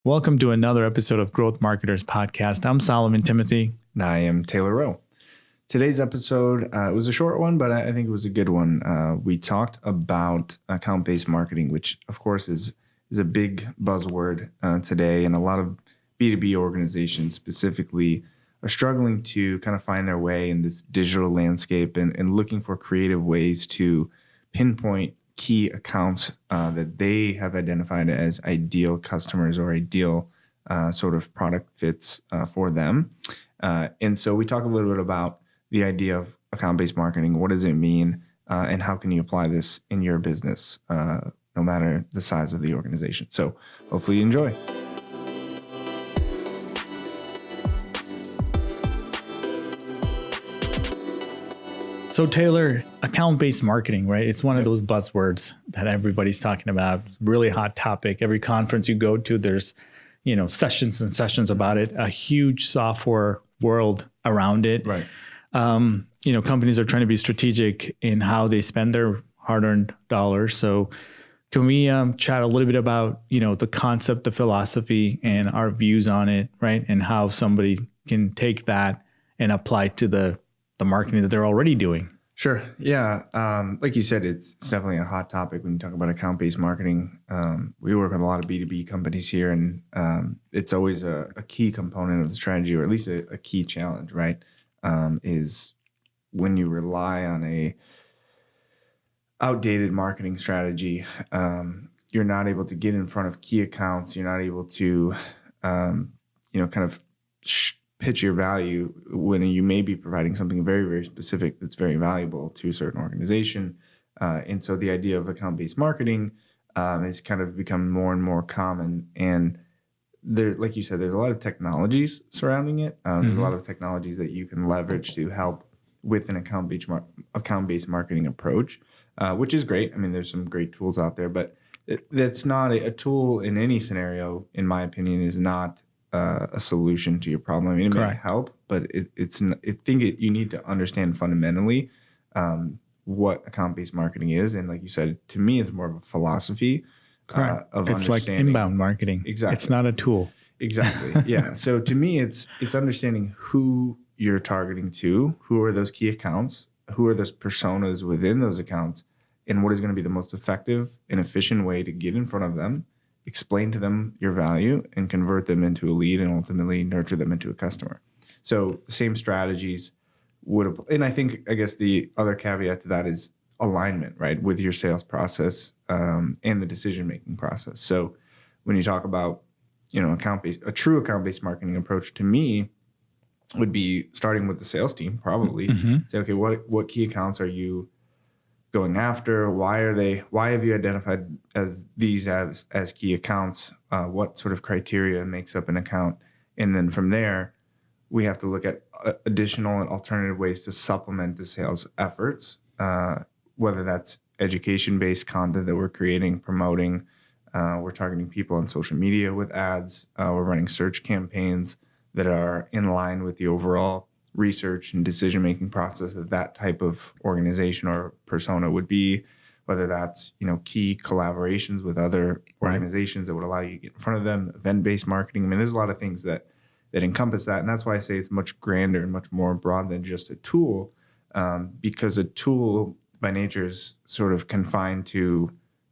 Welcome to another episode of Growth Marketers Podcast. I'm Solomon Timothy. And I am Taylor Rowe. Today's episode was a short one, but I think it was a good one. We talked about account-based marketing, which of course is a big buzzword today, and a lot of B2B organizations specifically are struggling to kind of find their way in this digital landscape and looking for creative ways to pinpoint key accounts that they have identified as ideal customers or ideal sort of product fits for them. And so we talk a little bit about the idea of account-based marketing. What does it mean? And how can you apply this in your business, no matter the size of the organization? So hopefully you enjoy. So Taylor, account-based marketing, right? It's one of those buzzwords that everybody's talking about. It's a really hot topic. Every conference you go to, there's, sessions and sessions about it. A huge software world around it. Right. Companies are trying to be strategic in how they spend their hard-earned dollars. So can we chat a little bit about, the concept, the philosophy, and our views on it, right? And how somebody can take that and apply to the marketing that they're already doing. Sure. Yeah. Like you said, it's definitely a hot topic when you talk about account-based marketing. We work with a lot of B2B companies here, and it's always a key component of the strategy, or at least a key challenge, right? Is when you rely on a outdated marketing strategy, you're not able to get in front of key accounts. You're not able to, kind of pitch your value when you may be providing something very, very specific that's very valuable to a certain organization. And so the idea of account-based marketing has kind of become more and more common. And there, like you said, there's a lot of technologies surrounding it. There's a lot of technologies that you can leverage to help with an account-based marketing approach, which is great. I mean, there's some great tools out there, but that's not a tool in any scenario, in my opinion, is not a solution to your problem. I mean, it may help, but it's not, you need to understand fundamentally what account-based marketing is. And like you said, to me, it's more of a philosophy of it's like inbound marketing. Exactly. It's not a tool. Exactly. Yeah. So to me, it's understanding who you're targeting to, who are those key accounts, who are those personas within those accounts, and what is going to be the most effective and efficient way to get in front of them, explain to them your value, and convert them into a lead, and ultimately nurture them into a customer. So the same strategies would apply. And I guess the other caveat to that is alignment, right, with your sales process and the decision-making process. So when you talk about, a true account-based marketing approach, to me, would be starting with the sales team, probably. Say, okay, what key accounts are you going after? Why have you identified these as key accounts? What sort of criteria makes up an account? And then from there, we have to look at additional and alternative ways to supplement the sales efforts, whether that's education-based content that we're creating, promoting. We're targeting people on social media with ads. We're running search campaigns that are in line with the overall research and decision-making process that type of organization or persona would be, whether that's, key collaborations with other organizations that would allow you to get in front of them, event-based marketing. I mean, there's a lot of things that encompass that. And that's why I say it's much grander and much more broad than just a tool, because a tool by nature is sort of confined to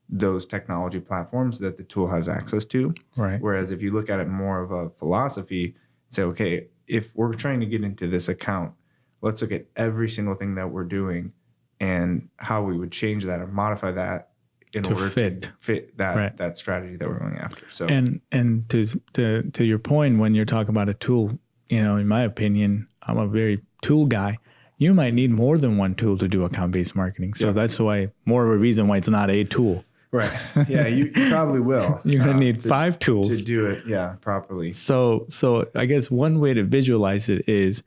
those technology platforms that the tool has access to. Right. Whereas if you look at it more of a philosophy, say, okay, if we're trying to get into this account, let's look at every single thing that we're doing and how we would change that or modify that in order to fit that strategy that we're going after. So and to your point, when you're talking about a tool, in my opinion, I'm a very tool guy. You might need more than one tool to do account-based marketing. So that's why more of a reason why it's not a tool. Right. Yeah, you probably will. You're going to need 5 tools to do it, properly. So I guess one way to visualize it is,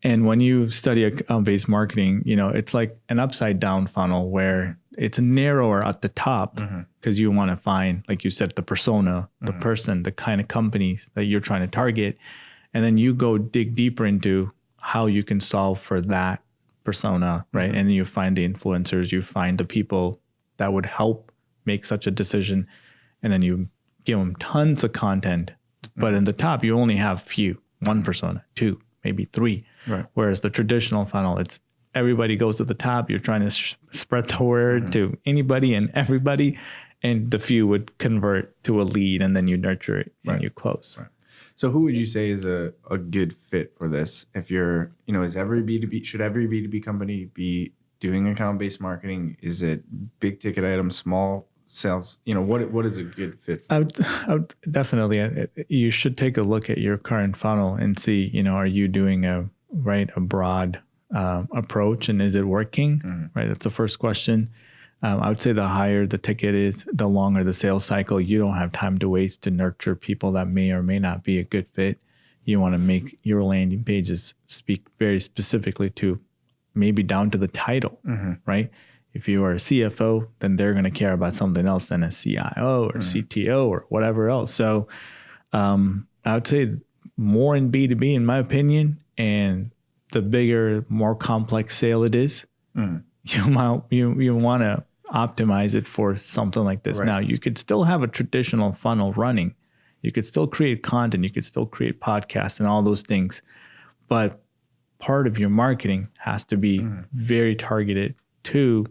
and when you study account-based marketing, it's like an upside down funnel where it's narrower at the top because you want to find, like you said, the persona, the person, the kind of companies that you're trying to target. And then you go dig deeper into how you can solve for that persona, right? And then you find the influencers, you find the people that would help make such a decision, and then you give them tons of content, but in the top, you only have few, one persona, two, maybe three. Right. Whereas the traditional funnel, it's everybody goes to the top. You're trying to spread the word to anybody and everybody, and the few would convert to a lead, and then you nurture it and you close. Right. So who would you say is a good fit for this? If you're, is every B2B, should every B2B company be doing account-based marketing? Is it big ticket items, small sales? What is a good fit for? I would definitely, you should take a look at your current funnel and see, are you doing a broad approach, and is it working? Right. That's the first question. I would say the higher the ticket is, the longer the sales cycle. You don't have time to waste to nurture people that may or may not be a good fit. You want to make your landing pages speak very specifically to, maybe down to the title, right? If you are a CFO, then they're going to care about something else than a CIO or CTO or whatever else. So I would say more in B2B, in my opinion, and the bigger, more complex sale it is, you want to optimize it for something like this. Right. Now, you could still have a traditional funnel running. You could still create content. You could still create podcasts and all those things. But part of your marketing has to be very targeted to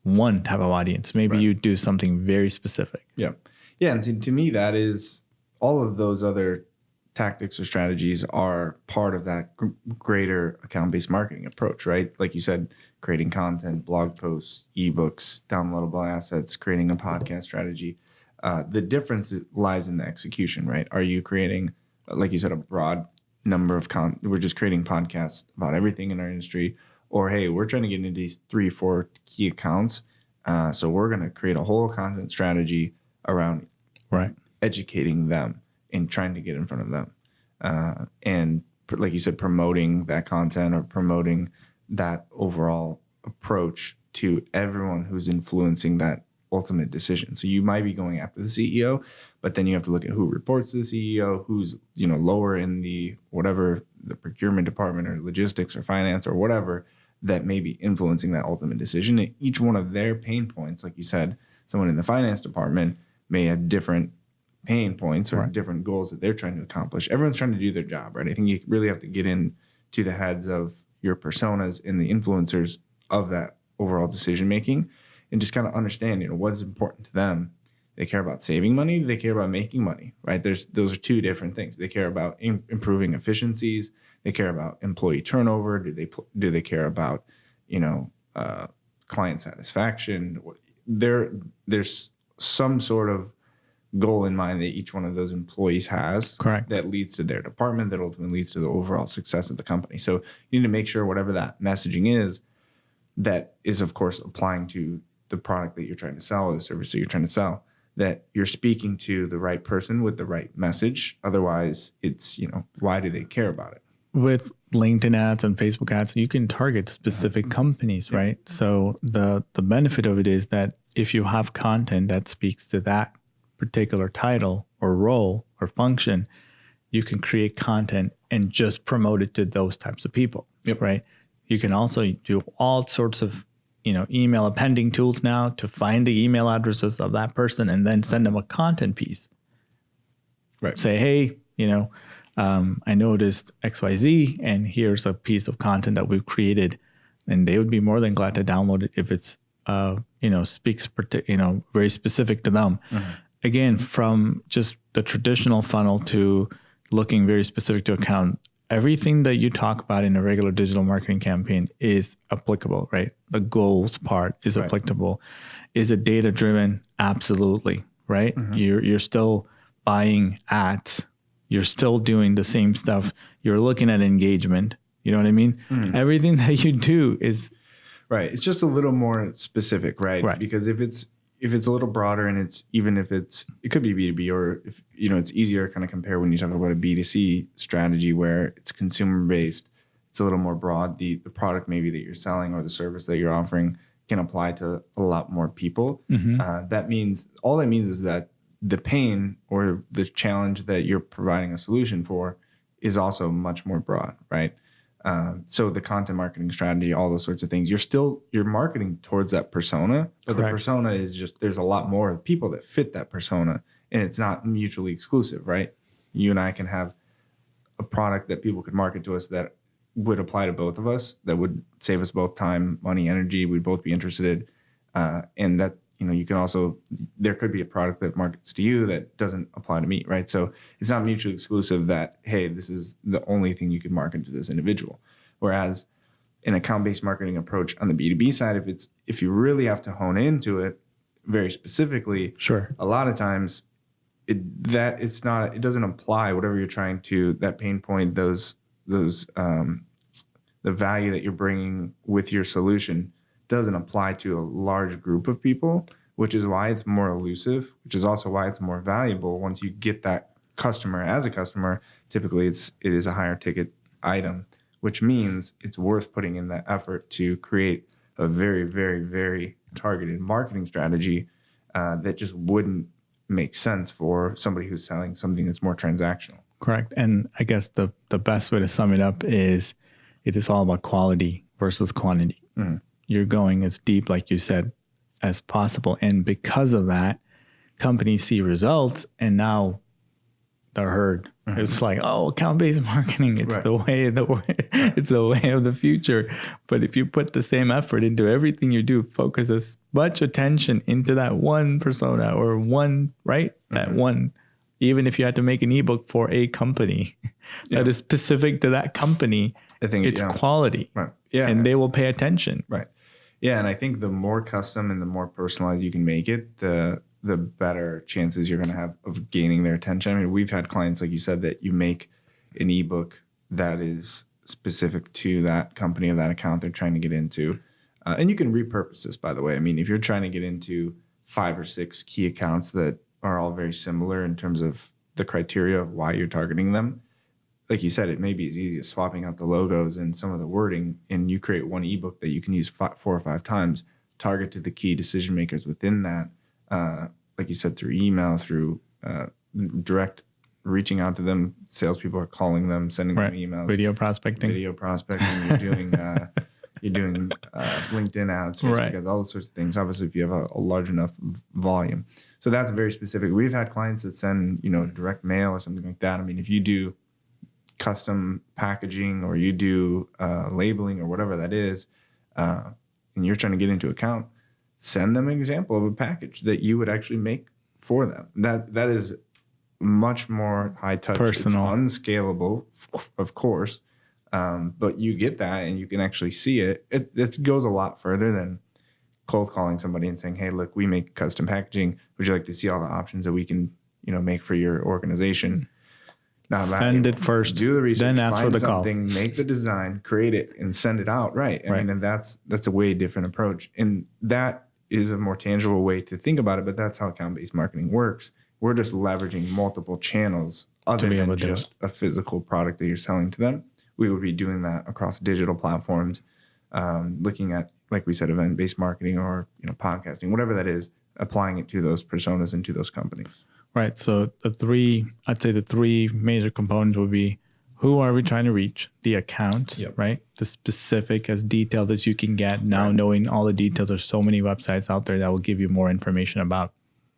one type of audience. Maybe you do something very specific. Yeah. Yeah. And see, to me, that is all of those other tactics or strategies are part of that greater account-based marketing approach, right? Like you said, creating content, blog posts, ebooks, downloadable assets, creating a podcast strategy. The difference lies in the execution, right? Are you creating, like you said, a broad number of we're just creating podcasts about everything in our industry, or hey, we're trying to get into these 3-4 key accounts, so we're going to create a whole content strategy around educating them and trying to get in front of them, and like you said, promoting that content or promoting that overall approach to everyone who's influencing that ultimate decision. So you might be going after the CEO, but then you have to look at who reports to the CEO, who's lower in the procurement department or logistics or finance or whatever that may be influencing that ultimate decision. And each one of their pain points, like you said, someone in the finance department may have different pain points or different goals that they're trying to accomplish. Everyone's trying to do their job, right? I think you really have to get into the heads of your personas and the influencers of that overall decision making, and just kind of understand, what is important to them. They care about saving money. They care about making money, right? Those are two different things. They care about improving efficiencies. They care about employee turnover. Do they care about, client satisfaction? There's some sort of goal in mind that each one of those employees has. Correct. That leads to their department, that ultimately leads to the overall success of the company. So you need to make sure whatever that messaging is, that is, of course, applying to the product that you're trying to sell or the service that you're trying to sell, that you're speaking to the right person with the right message. Otherwise, it's, why do they care about it? With LinkedIn ads and Facebook ads, you can target specific companies, right? So the benefit of it is that if you have content that speaks to that particular title or role or function, you can create content and just promote it to those types of people, right? You can also do all sorts of, email appending tools now to find the email addresses of that person and then send them a content piece. Right. Say, hey, I noticed XYZ, and here's a piece of content that we've created, and they would be more than glad to download it if it's, speaks, very specific to them. Again, from just the traditional funnel to looking very specific to account, everything that you talk about in a regular digital marketing campaign is applicable, right? The goals part is applicable. Is it data driven? Absolutely, right? You're still buying ads. You're still doing the same stuff. You're looking at engagement. You know what I mean? Everything that you do is right. It's just a little more specific, right? Because if it's a little broader, and it could be B2B, or if, it's easier to kind of compare when you talk about a B2C strategy where it's consumer based. It's a little more broad. The product maybe that you're selling or the service that you're offering can apply to a lot more people. That means is that the pain or the challenge that you're providing a solution for is also much more broad, right? So the content marketing strategy, all those sorts of things, you're marketing towards that persona, but the persona is just, there's a lot more people that fit that persona, and it's not mutually exclusive, right? You and I can have a product that people could market to us that would apply to both of us, that would save us both time, money, energy. We'd both be interested. And that, you can also, there could be a product that markets to you that doesn't apply to me, right? So it's not mutually exclusive that, hey, this is the only thing you can market to this individual. Whereas an account-based marketing approach on the B2B side, if you really have to hone into it very specifically, sure, a lot of times it doesn't apply whatever you're trying to, that pain point, the value that you're bringing with your solution doesn't apply to a large group of people, which is why it's more elusive, which is also why it's more valuable. Once you get that customer as a customer, typically it is a higher ticket item, which means it's worth putting in that effort to create a very, very, very targeted marketing strategy that just wouldn't make sense for somebody who's selling something that's more transactional. Correct. And I guess the best way to sum it up is it is all about quality versus quantity. Mm-hmm. You're going as deep, like you said, as possible. And because of that, companies see results and now they're heard. Mm-hmm. It's like, oh, account-based marketing, it's the way it's the way of the future. But if you put the same effort into everything you do, focus as much attention into that one persona or one, that one, even if you had to make an ebook for a company that is specific to that company, I think it's quality. Right. Yeah. And they will pay attention. Right. Yeah. And I think the more custom and the more personalized you can make it, the better chances you're going to have of gaining their attention. I mean, we've had clients, like you said, that you make an ebook that is specific to that company or that account they're trying to get into. And you can repurpose this, by the way. I mean, if you're trying to get into 5 or 6 key accounts that are all very similar in terms of the criteria of why you're targeting them, like you said, it may be as easy as swapping out the logos and some of the wording, and you create one ebook that you can use 4 or 5 times, target to the key decision makers within that. Like you said, through email, through direct reaching out to them. Salespeople are calling them, sending them emails. Video prospecting. You're doing LinkedIn ads, Facebook ads, all those sorts of things. Obviously, if you have a large enough volume. So that's very specific. We've had clients that send, direct mail or something like that. I mean, if you do custom packaging or you do labeling or whatever that is, and you're trying to get into account, send them an example of a package that you would actually make for them. That is much more high touch. Personal. It's unscalable, of course, but you get that and you can actually see it. It goes a lot further than cold calling somebody and saying, hey, look, we make custom packaging. Would you like to see all the options that we can, make for your organization? Send it first, do the research, then ask for the call. Make the design, create it, and send it out. Right. I mean, and that's a way different approach. And that is a more tangible way to think about it, but that's how account-based marketing works. We're just leveraging multiple channels other than just a physical product that you're selling to them. We would be doing that across digital platforms, looking at, like we said, event-based marketing or podcasting, whatever that is, applying it to those personas and to those companies. Right. So I'd say the 3 major components would be, who are we trying to reach? The account, right? The specific, as detailed as you can get. Now knowing all the details, there's so many websites out there that will give you more information about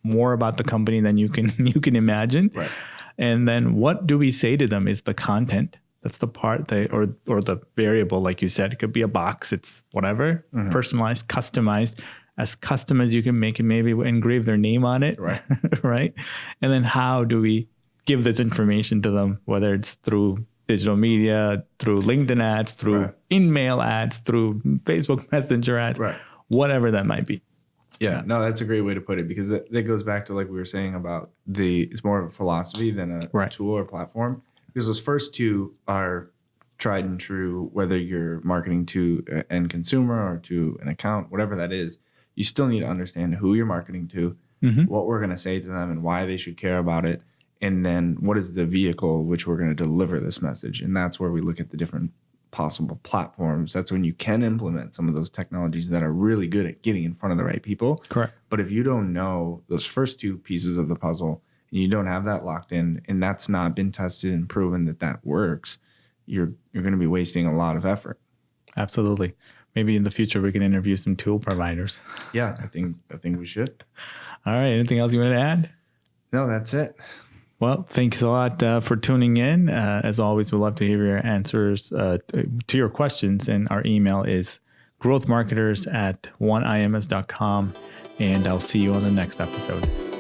the company than you can imagine. Right. And then what do we say to them is the content. That's the part or the variable, like you said. It could be a box. It's whatever, personalized, customized. As custom as you can make it, maybe engrave their name on it, right? Right? And then how do we give this information to them, whether it's through digital media, through LinkedIn ads, through in-mail ads, through Facebook Messenger ads, whatever that might be. Yeah, no, that's a great way to put it, because that goes back to, like we were saying about it's more of a philosophy than a tool or platform, because those first 2 are tried and true, whether you're marketing to an end consumer or to an account, whatever that is. You still need to understand who you're marketing to, what we're going to say to them and why they should care about it. And then what is the vehicle which we're going to deliver this message. And that's where we look at the different possible platforms. That's when you can implement some of those technologies that are really good at getting in front of the right people. Correct. But if you don't know those first 2 pieces of the puzzle and you don't have that locked in, and that's not been tested and proven that works, you're going to be wasting a lot of effort. Absolutely. Maybe in the future we can interview some tool providers. Yeah, I think we should. All right. Anything else you want to add? No, that's it. Well, thanks a lot for tuning in. As always, we'd love to hear your answers to your questions. And our email is growthmarketers@oneims.com. And I'll see you on the next episode.